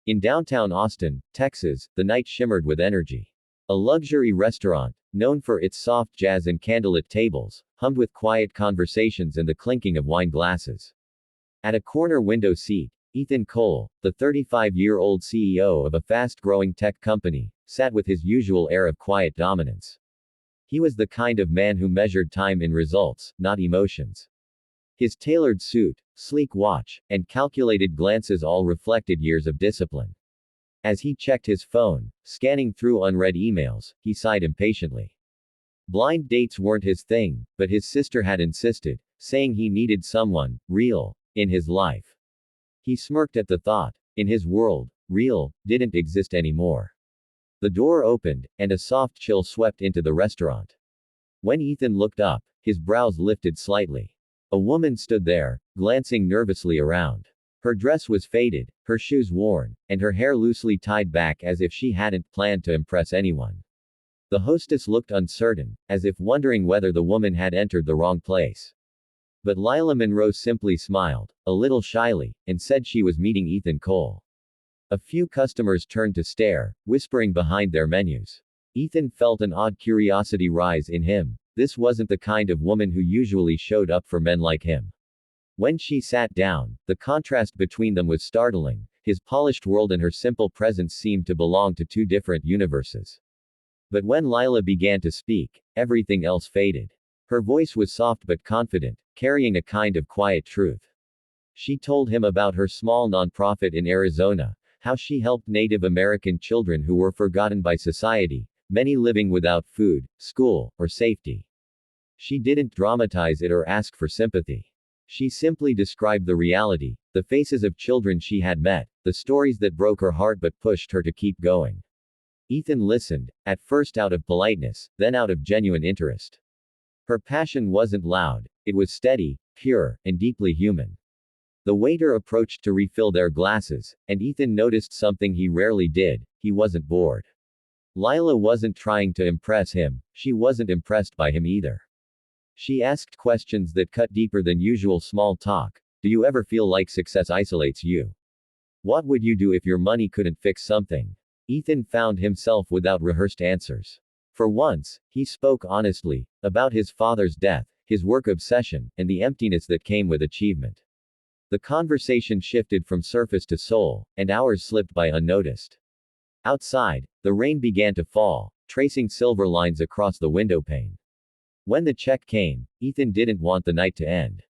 In downtown Austin, Texas, the night shimmered with energy. A luxury restaurant, known for its soft jazz and candlelit tables, hummed with quiet conversations and the clinking of wine glasses. At a corner window seat, Ethan Cole, the 35-year-old CEO of a fast-growing tech company, sat with his usual air of quiet dominance. He was the kind of man who measured time in results, not emotions. His tailored suit, sleek watch, and calculated glances all reflected years of discipline. As he checked his phone, scanning through unread emails, he sighed impatiently. Blind dates weren't his thing, but his sister had insisted, saying he needed someone real in his life. He smirked at the thought. In his world, real didn't exist anymore. The door opened, and a soft chill swept into the restaurant. When Ethan looked up, his brows lifted slightly. A woman stood there, glancing nervously around. Her dress was faded, her shoes worn, and her hair loosely tied back as if she hadn't planned to impress anyone. The hostess looked uncertain, as if wondering whether the woman had entered the wrong place. But Lila Monroe simply smiled, a little shyly, and said she was meeting Ethan Cole. A few customers turned to stare, whispering behind their menus. Ethan felt an odd curiosity rise in him. This wasn't the kind of woman who usually showed up for men like him. When she sat down, the contrast between them was startling. His polished world and her simple presence seemed to belong to two different universes. But when Lila began to speak, everything else faded. Her voice was soft but confident, carrying a kind of quiet truth. She told him about her small nonprofit in Arizona, how she helped Native American children who were forgotten by society, many living without food, school, or safety. She didn't dramatize it or ask for sympathy. She simply described the reality, the faces of children she had met, the stories that broke her heart but pushed her to keep going. Ethan listened, at first out of politeness, then out of genuine interest. Her passion wasn't loud, it was steady, pure, and deeply human. The waiter approached to refill their glasses, and Ethan noticed something he rarely did: he wasn't bored. Lila wasn't trying to impress him, she wasn't impressed by him either. She asked questions that cut deeper than usual small talk. Do you ever feel like success isolates you? What would you do if your money couldn't fix something? Ethan found himself without rehearsed answers. For once, he spoke honestly, about his father's death, his work obsession, and the emptiness that came with achievement. The conversation shifted from surface to soul, and hours slipped by unnoticed. Outside, the rain began to fall, tracing silver lines across the windowpane. When the check came, Ethan didn't want the night to end.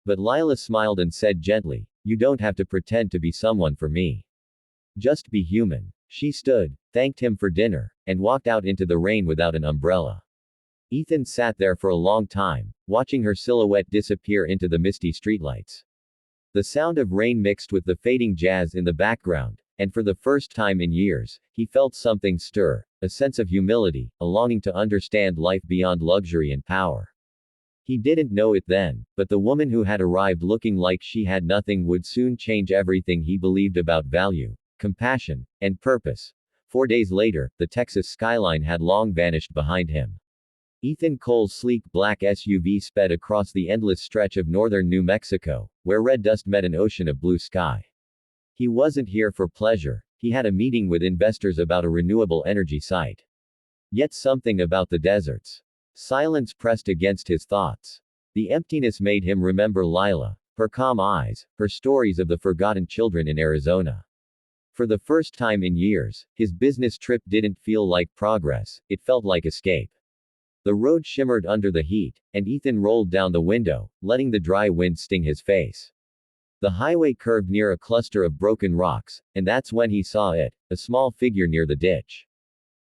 But Lila smiled and said gently, "You don't have to pretend to be someone for me. Just be human." She stood, thanked him for dinner, and walked out into the rain without an umbrella. Ethan sat there for a long time, watching her silhouette disappear into the misty streetlights. The sound of rain mixed with the fading jazz in the background, and for the first time in years, he felt something stir, a sense of humility, a longing to understand life beyond luxury and power. He didn't know it then, but the woman who had arrived looking like she had nothing would soon change everything he believed about value, compassion, and purpose. 4 days later, the Texas skyline had long vanished behind him. Ethan Cole's sleek black SUV sped across the endless stretch of northern New Mexico, where red dust met an ocean of blue sky. He wasn't here for pleasure, he had a meeting with investors about a renewable energy site. Yet something about the desert's silence pressed against his thoughts. The emptiness made him remember Lila, her calm eyes, her stories of the forgotten children in Arizona. For the first time in years, his business trip didn't feel like progress, it felt like escape. The road shimmered under the heat, and Ethan rolled down the window, letting the dry wind sting his face. The highway curved near a cluster of broken rocks, and that's when he saw it, a small figure near the ditch.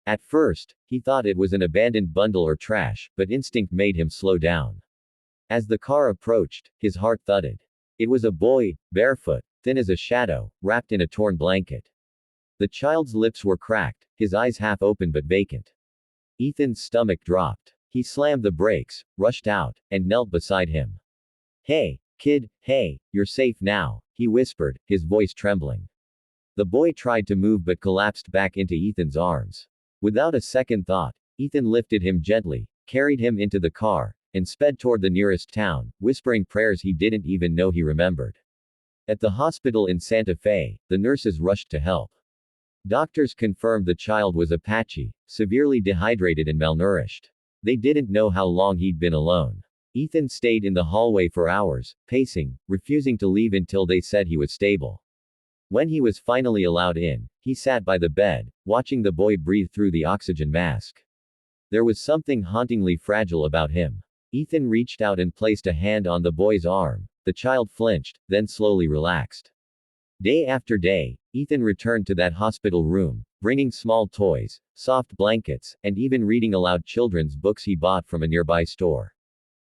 At first, he thought it was an abandoned bundle or trash, but instinct made him slow down. As the car approached, his heart thudded. It was a boy, barefoot, thin as a shadow, wrapped in a torn blanket. The child's lips were cracked, his eyes half open but vacant. Ethan's stomach dropped. He slammed the brakes, rushed out, and knelt beside him. "Hey, kid, hey, you're safe now," he whispered, his voice trembling. The boy tried to move but collapsed back into Ethan's arms. Without a second thought, Ethan lifted him gently, carried him into the car, and sped toward the nearest town, whispering prayers he didn't even know he remembered. At the hospital in Santa Fe, the nurses rushed to help. Doctors confirmed the child was Apache, severely dehydrated and malnourished. They didn't know how long he'd been alone. Ethan stayed in the hallway for hours, pacing, refusing to leave until they said he was stable. When he was finally allowed in, he sat by the bed, watching the boy breathe through the oxygen mask. There was something hauntingly fragile about him. Ethan reached out and placed a hand on the boy's arm. The child flinched, then slowly relaxed. Day after day, Ethan returned to that hospital room, bringing small toys, soft blankets, and even reading aloud children's books he bought from a nearby store.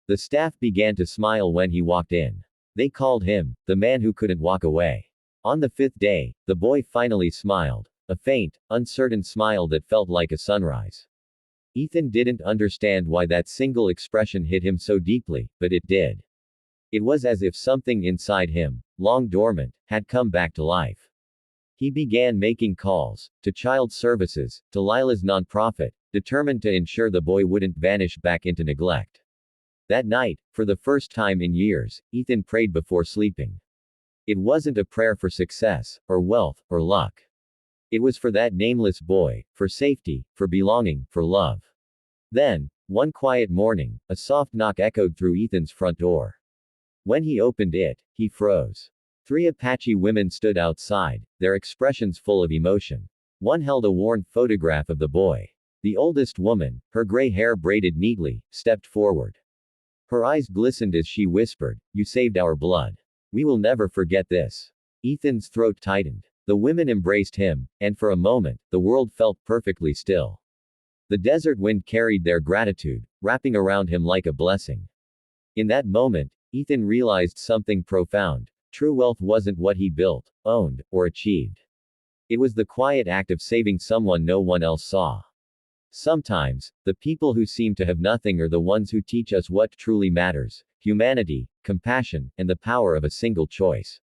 The staff began to smile when he walked in. They called him the man who couldn't walk away. On the 5th day, the boy finally smiled, a faint, uncertain smile that felt like a sunrise. Ethan didn't understand why that single expression hit him so deeply, but it did. It was as if something inside him, long dormant, had come back to life. He began making calls to child services, to Lila's nonprofit, determined to ensure the boy wouldn't vanish back into neglect. That night, for the first time in years, Ethan prayed before sleeping. It wasn't a prayer for success, or wealth, or luck. It was for that nameless boy, for safety, for belonging, for love. Then, one quiet morning, a soft knock echoed through Ethan's front door. When he opened it, he froze. 3 Apache women stood outside, their expressions full of emotion. One held a worn photograph of the boy. The oldest woman, her gray hair braided neatly, stepped forward. Her eyes glistened as she whispered, "You saved our blood. We will never forget this." Ethan's throat tightened. The women embraced him, and for a moment, the world felt perfectly still. The desert wind carried their gratitude, wrapping around him like a blessing. In that moment, Ethan realized something profound. True wealth wasn't what he built, owned, or achieved. It was the quiet act of saving someone no one else saw. Sometimes, the people who seem to have nothing are the ones who teach us what truly matters: humanity, compassion, and the power of a single choice.